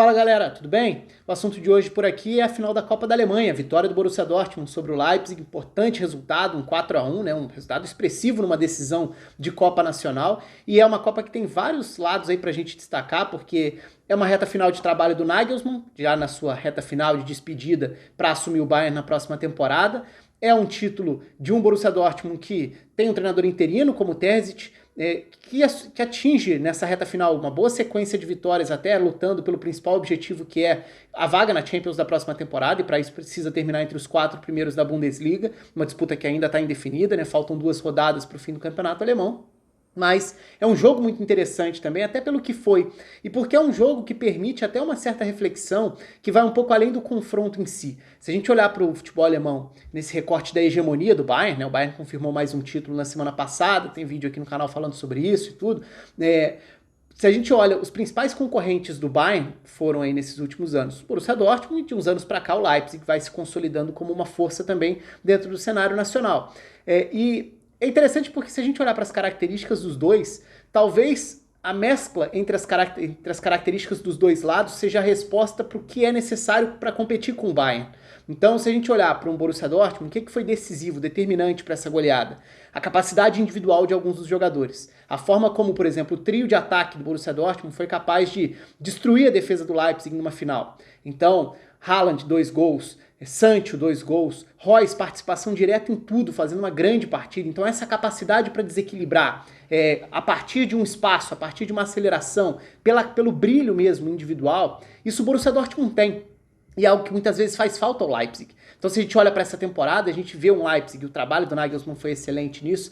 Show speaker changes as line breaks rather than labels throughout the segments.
Fala galera, tudo bem? O assunto de hoje por aqui é a final da Copa da Alemanha, vitória do Borussia Dortmund sobre o Leipzig, importante resultado, um 4-1, né? Um resultado expressivo numa decisão de Copa Nacional, e é uma Copa que tem vários lados aí pra gente destacar, porque é uma reta final de trabalho do Nagelsmann, já na sua reta final de despedida para assumir o Bayern na próxima temporada. É um título de um Borussia Dortmund que tem um treinador interino como Terzic, que atinge nessa reta final uma boa sequência de vitórias, até lutando pelo principal objetivo, que é a vaga na Champions da próxima temporada, e para isso precisa terminar entre os 4 primeiros da Bundesliga, uma disputa que ainda está indefinida, né? Faltam 2 rodadas para o fim do campeonato alemão. Mas é um jogo muito interessante também, até pelo que foi. E porque é um jogo que permite até uma certa reflexão que vai um pouco além do confronto em si. Se a gente olhar para o futebol alemão nesse recorte da hegemonia do Bayern, né, o Bayern confirmou mais um título na semana passada, tem vídeo aqui no canal falando sobre isso e tudo. Se a gente olha, os principais concorrentes do Bayern foram aí nesses últimos anos o Borussia Dortmund, e de uns anos para cá o Leipzig vai se consolidando como uma força também dentro do cenário nacional. E é interessante porque se a gente olhar para as características dos dois, talvez a mescla entre as características dos dois lados seja a resposta para o que é necessário para competir com o Bayern. Então, se a gente olhar para um Borussia Dortmund, o que foi decisivo, determinante para essa goleada? A capacidade individual de alguns dos jogadores. A forma como, por exemplo, o trio de ataque do Borussia Dortmund foi capaz de destruir a defesa do Leipzig numa final. Então, Haaland, 2 gols, Sancho, 2 gols, Reus, participação direta em tudo, fazendo uma grande partida. Então essa capacidade para desequilibrar a partir de um espaço, a partir de uma aceleração, pelo brilho mesmo individual, isso o Borussia Dortmund tem. E é algo que muitas vezes faz falta ao Leipzig. Então se a gente olha para essa temporada, a gente vê um Leipzig, o trabalho do Nagelsmann foi excelente nisso,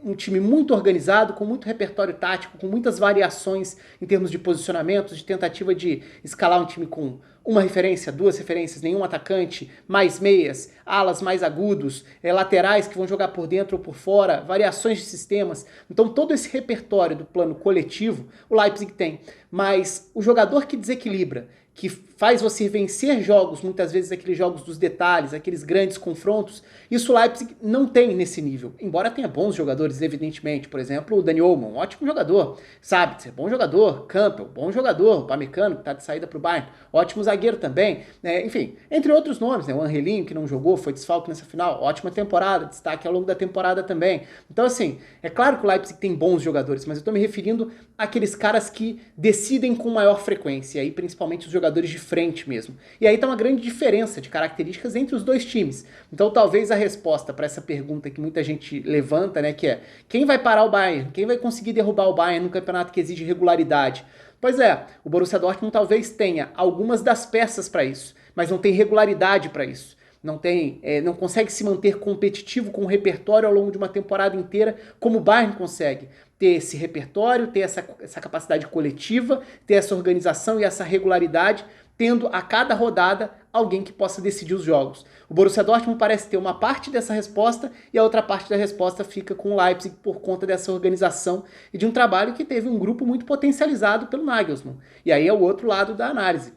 um time muito organizado, com muito repertório tático, com muitas variações em termos de posicionamentos, de tentativa de escalar um time com uma referência, 2 referências, nenhum atacante, mais meias, alas mais agudos, laterais que vão jogar por dentro ou por fora, variações de sistemas. Então todo esse repertório do plano coletivo o Leipzig tem. Mas o jogador que desequilibra, que faz você vencer jogos, muitas vezes aqueles jogos dos detalhes, aqueles grandes confrontos, isso o Leipzig não tem nesse nível. Embora tenha bons jogadores, evidentemente. Por exemplo, o Dani Olmo, um ótimo jogador. Sabitzer, bom jogador. Campbell, bom jogador. O Pamecano, que está de saída para o Bayern, ótimo zagueiro também. Enfim, entre outros nomes, né? O Angelinho, que não jogou, foi desfalque nessa final. Ótima temporada, destaque ao longo da temporada também. Então, assim, é claro que o Leipzig tem bons jogadores, mas eu estou me referindo àqueles caras que decidem com maior frequência, e aí principalmente os jogadores de frente mesmo. E aí tá uma grande diferença de características entre os dois times. Então talvez a resposta para essa pergunta que muita gente levanta, né, que é: quem vai parar o Bayern? Quem vai conseguir derrubar o Bayern num campeonato que exige regularidade? Pois é, o Borussia Dortmund talvez tenha algumas das peças para isso, mas não tem regularidade para isso. Não consegue se manter competitivo com o repertório ao longo de uma temporada inteira, como o Bayern consegue. Ter esse repertório, ter essa capacidade coletiva, ter essa organização e essa regularidade, tendo a cada rodada alguém que possa decidir os jogos. O Borussia Dortmund parece ter uma parte dessa resposta e a outra parte da resposta fica com o Leipzig por conta dessa organização e de um trabalho que teve um grupo muito potencializado pelo Nagelsmann. E aí é o outro lado da análise.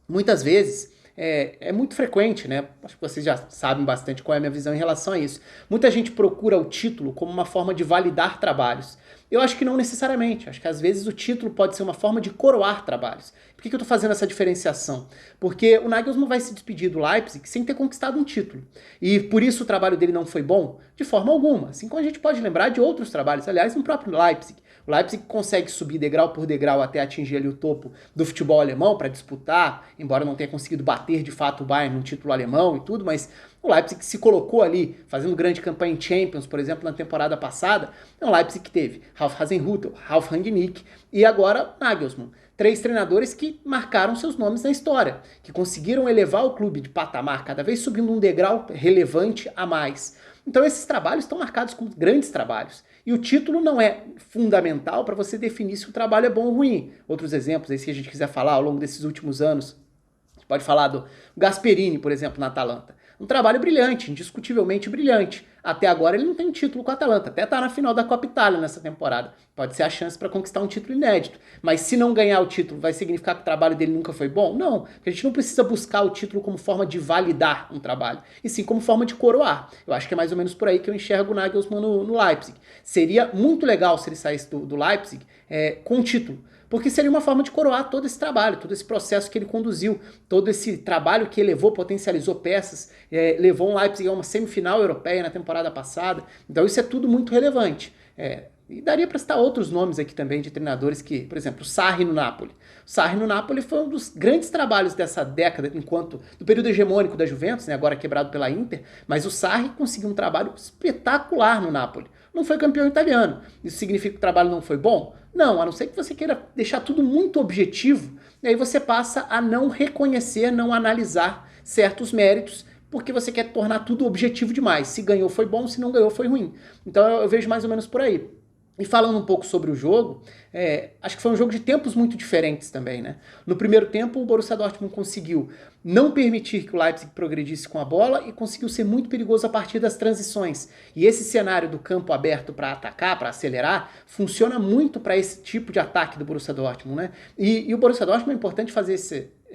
Muitas vezes é muito frequente, né? Acho que vocês já sabem bastante qual é a minha visão em relação a isso. Muita gente procura o título como uma forma de validar trabalhos. Eu acho que não necessariamente. Acho que às vezes o título pode ser uma forma de coroar trabalhos. Por que eu estou fazendo essa diferenciação? Porque o Nagelsmann vai se despedir do Leipzig sem ter conquistado um título. E por isso o trabalho dele não foi bom? De forma alguma. Assim como a gente pode lembrar de outros trabalhos, aliás, no próprio Leipzig. O Leipzig consegue subir degrau por degrau até atingir ali o topo do futebol alemão para disputar, embora não tenha conseguido bater de fato o Bayern no título alemão e tudo, mas o Leipzig se colocou ali, fazendo grande campanha em Champions, por exemplo, na temporada passada. É um Leipzig que teve Ralf Hasenhüttl, Ralf Rangnick e agora Nagelsmann. 3 treinadores que marcaram seus nomes na história, que conseguiram elevar o clube de patamar, cada vez subindo um degrau relevante a mais. Então esses trabalhos estão marcados como grandes trabalhos. E o título não é fundamental para você definir se o trabalho é bom ou ruim. Outros exemplos aí, se a gente quiser falar ao longo desses últimos anos, a gente pode falar do Gasperini, por exemplo, na Atalanta. Um trabalho brilhante, indiscutivelmente brilhante. Até agora ele não tem título com a Atalanta, até tá na final da Copa Itália nessa temporada. Pode ser a chance para conquistar um título inédito. Mas se não ganhar o título, vai significar que o trabalho dele nunca foi bom? Não, porque a gente não precisa buscar o título como forma de validar um trabalho, e sim como forma de coroar. Eu acho que é mais ou menos por aí que eu enxergo o Nagelsmann no Leipzig. Seria muito legal se ele saísse do Leipzig com um título. porque seria uma forma de coroar todo esse trabalho, todo esse processo que ele conduziu, todo esse trabalho que elevou, potencializou peças, levou o Leipzig a uma semifinal europeia na temporada passada. Então isso é tudo muito relevante. E daria para citar outros nomes aqui também de treinadores que, por exemplo, o Sarri no Napoli. O Sarri no Napoli foi um dos grandes trabalhos dessa década, do período hegemônico da Juventus, né, agora quebrado pela Inter, mas o Sarri conseguiu um trabalho espetacular no Napoli. Não foi campeão italiano. Isso significa que o trabalho não foi bom? Não, a não ser que você queira deixar tudo muito objetivo, e aí você passa a não reconhecer, não analisar certos méritos, porque você quer tornar tudo objetivo demais. Se ganhou foi bom, se não ganhou foi ruim. Então eu vejo mais ou menos por aí. E falando um pouco sobre o jogo, acho que foi um jogo de tempos muito diferentes também, né? No primeiro tempo, o Borussia Dortmund conseguiu não permitir que o Leipzig progredisse com a bola e conseguiu ser muito perigoso a partir das transições. E esse cenário do campo aberto para atacar, para acelerar, funciona muito para esse tipo de ataque do Borussia Dortmund, né? E o Borussia Dortmund é importante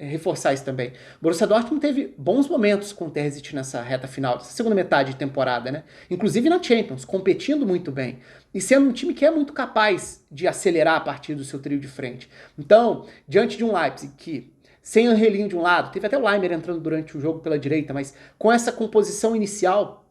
reforçar isso também. O Borussia Dortmund teve bons momentos com o Terzic nessa reta final, nessa segunda metade de temporada, né? Inclusive na Champions, competindo muito bem. E sendo um time que é muito capaz de acelerar a partir do seu trio de frente. Então, diante de um Leipzig que, sem Angelinho de um lado, teve até o Leimer entrando durante o jogo pela direita, mas com essa composição inicial,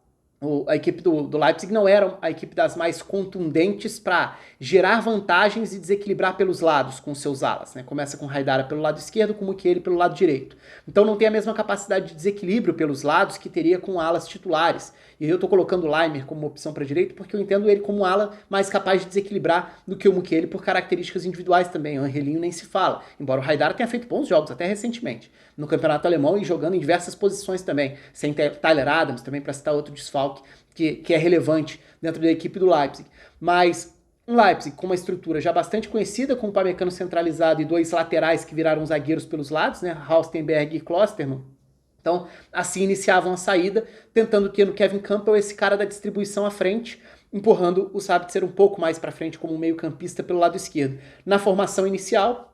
a equipe do Leipzig não era a equipe das mais contundentes para gerar vantagens e desequilibrar pelos lados com seus alas, né? Começa com Haidara pelo lado esquerdo, com Mukiele pelo lado direito. Então não tem a mesma capacidade de desequilíbrio pelos lados que teria com alas titulares. E eu estou colocando o Leimer como opção para direito porque eu entendo ele como ala mais capaz de desequilibrar do que o Mukiele por características individuais também. O Angelinho nem se fala, embora o Haidara tenha feito bons jogos até recentemente no campeonato alemão e jogando em diversas posições também, sem Tyler Adams também, para citar outro desfalque que é relevante dentro da equipe do Leipzig. Mas um Leipzig com uma estrutura já bastante conhecida, com o Upamecano centralizado e dois laterais que viraram zagueiros pelos lados, né, Halstenberg e Klostermann. Então, assim iniciavam a saída, tentando ter no Kevin Campbell esse cara da distribuição à frente, empurrando o Sabitzer um pouco mais para frente como um meio-campista pelo lado esquerdo. Na formação inicial,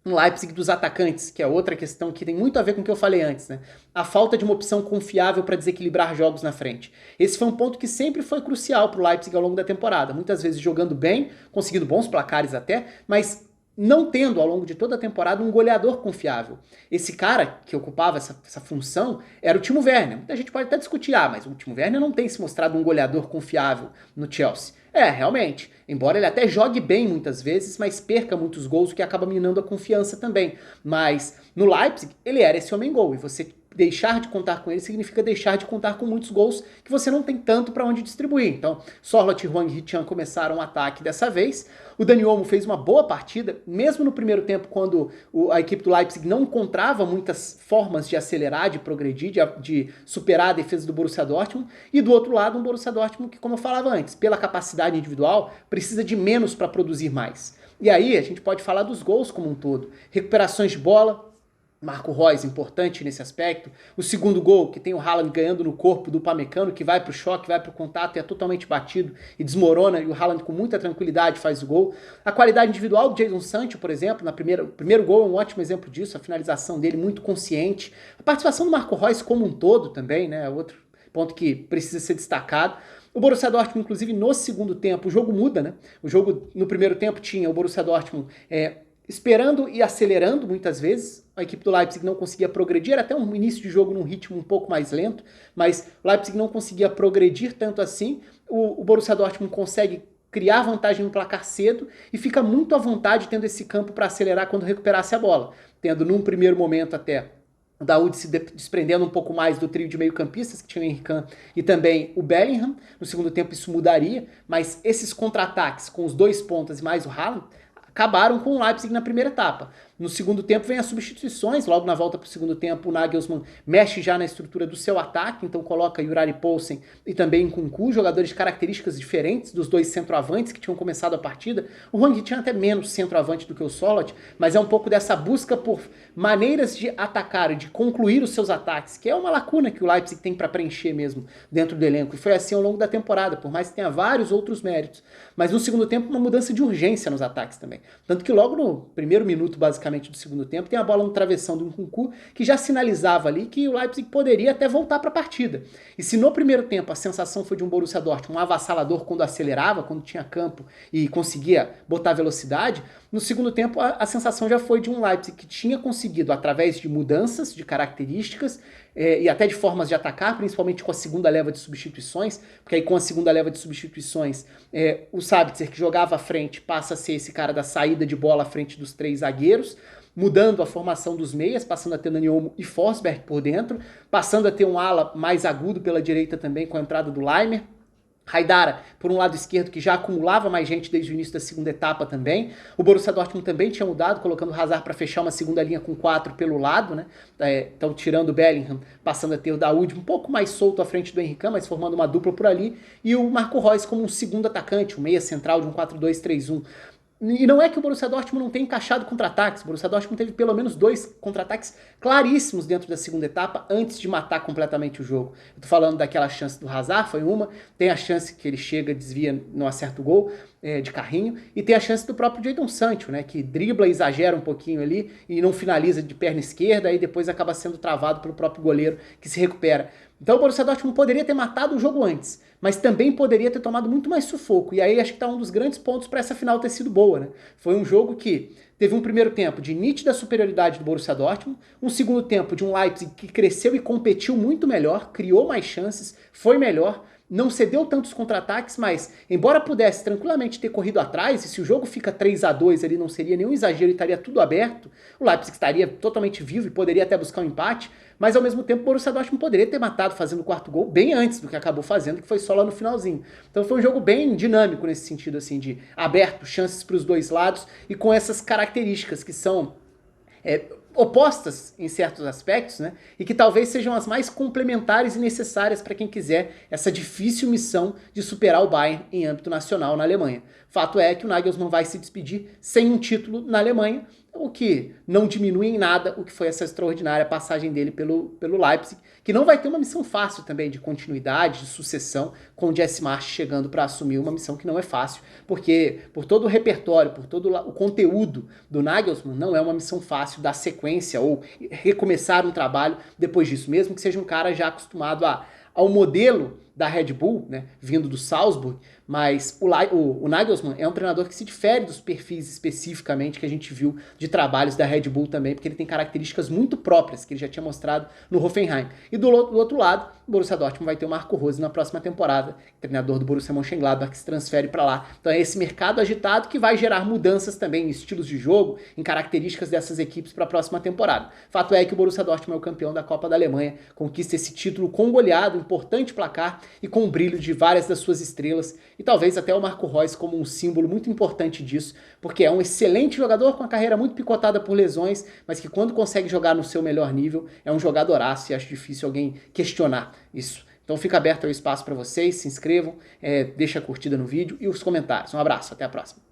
um Leipzig dos atacantes, que é outra questão que tem muito a ver com o que eu falei antes, né? A falta de uma opção confiável para desequilibrar jogos na frente. Esse foi um ponto que sempre foi crucial para o Leipzig ao longo da temporada. Muitas vezes jogando bem, conseguindo bons placares até, mas não tendo ao longo de toda a temporada um goleador confiável. Esse cara que ocupava essa função era o Timo Werner. Muita gente pode até discutir, mas o Timo Werner não tem se mostrado um goleador confiável no Chelsea. Realmente, embora ele até jogue bem muitas vezes, mas perca muitos gols, o que acaba minando a confiança também. Mas no Leipzig, ele era esse homem-gol, e você deixar de contar com ele significa deixar de contar com muitos gols que você não tem tanto para onde distribuir. Então, Sorloth e Hwang Hee-chan começaram o ataque dessa vez. O Dani Olmo fez uma boa partida, mesmo no primeiro tempo, quando a equipe do Leipzig não encontrava muitas formas de acelerar, de progredir, de superar a defesa do Borussia Dortmund. E do outro lado, um Borussia Dortmund que, como eu falava antes, pela capacidade individual, precisa de menos para produzir mais. E aí a gente pode falar dos gols como um todo. Recuperações de bola, Marco Reus importante nesse aspecto. O segundo gol, que tem o Haaland ganhando no corpo do Upamecano, que vai pro choque, vai pro contato e é totalmente batido e desmorona, e o Haaland com muita tranquilidade faz o gol. A qualidade individual do Jadon Sancho, por exemplo, o primeiro gol é um ótimo exemplo disso, a finalização dele muito consciente. A participação do Marco Reus como um todo também, né, outro ponto que precisa ser destacado. O Borussia Dortmund, inclusive, no segundo tempo, o jogo muda, né? O jogo, no primeiro tempo, tinha o Borussia Dortmund esperando e acelerando muitas vezes. A equipe do Leipzig não conseguia progredir, era até um início de jogo num ritmo um pouco mais lento, mas o Leipzig não conseguia progredir tanto assim. O Borussia Dortmund consegue criar vantagem no placar cedo e fica muito à vontade tendo esse campo para acelerar quando recuperasse a bola, tendo num primeiro momento até o Dahoud se desprendendo um pouco mais do trio de meio-campistas, que tinha o Henry Kahn e também o Bellingham. No segundo tempo isso mudaria, mas esses contra-ataques com os dois pontas e mais o Haaland acabaram com o Leipzig na primeira etapa. No segundo tempo vem as substituições, logo na volta para o segundo tempo o Nagelsmann mexe já na estrutura do seu ataque, então coloca Jurari Poulsen e também Nkunku, jogadores de características diferentes dos dois centroavantes que tinham começado a partida. O Hwang tinha até menos centroavante do que o Sorloth, mas é um pouco dessa busca por maneiras de atacar e de concluir os seus ataques, que é uma lacuna que o Leipzig tem para preencher mesmo dentro do elenco, e foi assim ao longo da temporada, por mais que tenha vários outros méritos. Mas no segundo tempo uma mudança de urgência nos ataques também, tanto que logo no primeiro minuto basicamente basicamente, do segundo tempo. Tem a bola no travessão do Nkunku, que já sinalizava ali que o Leipzig poderia até voltar para a partida. E se no primeiro tempo a sensação foi de um Borussia Dortmund um avassalador quando acelerava, quando tinha campo e conseguia botar velocidade, no segundo tempo a sensação já foi de um Leipzig que tinha conseguido, através de mudanças de características e até de formas de atacar, principalmente com a segunda leva de substituições, porque aí com a segunda leva de substituições o Sabitzer, que jogava à frente, passa a ser esse cara da saída de bola à frente dos 3 zagueiros, mudando a formação dos meias, passando a ter Dani Olmo e Forsberg por dentro, passando a ter um ala mais agudo pela direita também com a entrada do Laimer, Haidara, por um lado esquerdo, que já acumulava mais gente desde o início da segunda etapa também. O Borussia Dortmund também tinha mudado, colocando o Hazard para fechar uma segunda linha com 4 pelo lado, né? Então tirando o Bellingham, passando a ter o Daoud um pouco mais solto à frente do Henrique, mas formando uma dupla por ali. E o Marco Reus como um segundo atacante, um meia central de um 4-2-3-1. E não é que o Borussia Dortmund não tenha encaixado contra-ataques. O Borussia Dortmund teve pelo menos 2 contra-ataques claríssimos dentro da segunda etapa antes de matar completamente o jogo. Eu tô falando daquela chance do Hazard, foi uma. Tem a chance que ele chega, desvia, não acerta o gol de carrinho. E tem a chance do próprio Jadon Sancho, né, que dribla, exagera um pouquinho ali e não finaliza de perna esquerda e depois acaba sendo travado pelo próprio goleiro que se recupera. Então o Borussia Dortmund poderia ter matado o jogo antes, mas também poderia ter tomado muito mais sufoco. E aí acho que tá um dos grandes pontos para essa final ter sido boa, né? Foi um jogo que teve um primeiro tempo de nítida superioridade do Borussia Dortmund, um segundo tempo de um Leipzig que cresceu e competiu muito melhor, criou mais chances, foi melhor, não cedeu tantos contra-ataques, mas embora pudesse tranquilamente ter corrido atrás, e se o jogo fica 3-2 ali não seria nenhum exagero e estaria tudo aberto, o Leipzig estaria totalmente vivo e poderia até buscar um empate, mas ao mesmo tempo o Borussia Dortmund poderia ter matado fazendo o quarto gol bem antes do que acabou fazendo, que foi só lá no finalzinho. Então foi um jogo bem dinâmico nesse sentido, assim, de aberto, chances para os dois lados e com essas características que são opostas em certos aspectos, né? E que talvez sejam as mais complementares e necessárias para quem quiser essa difícil missão de superar o Bayern em âmbito nacional na Alemanha. Fato é que o Nagelsmann vai se despedir sem um título na Alemanha, o que não diminui em nada o que foi essa extraordinária passagem dele pelo Leipzig, que não vai ter uma missão fácil também de continuidade, de sucessão, com o Jesse Marsch chegando para assumir uma missão que não é fácil, porque por todo o repertório, por todo o conteúdo do Nagelsmann, não é uma missão fácil dar sequência ou recomeçar um trabalho depois disso, mesmo que seja um cara já acostumado ao modelo da Red Bull, né, vindo do Salzburg, mas o Nagelsmann é um treinador que se difere dos perfis especificamente que a gente viu de trabalhos da Red Bull também, porque ele tem características muito próprias que ele já tinha mostrado no Hoffenheim. E do outro lado, o Borussia Dortmund vai ter o Marco Rose na próxima temporada, treinador do Borussia Mönchengladbach, que se transfere para lá. Então é esse mercado agitado que vai gerar mudanças também em estilos de jogo, em características dessas equipes para a próxima temporada. Fato é que o Borussia Dortmund é o campeão da Copa da Alemanha, conquista esse título com goleado, importante placar e com o brilho de várias das suas estrelas, e talvez até o Marco Reus como um símbolo muito importante disso, porque é um excelente jogador com a carreira muito picotada por lesões, mas que quando consegue jogar no seu melhor nível, é um jogadoraço e acho difícil alguém questionar isso. Então fica aberto o espaço para vocês, se inscrevam, deixa a curtida no vídeo e os comentários. Um abraço, até a próxima.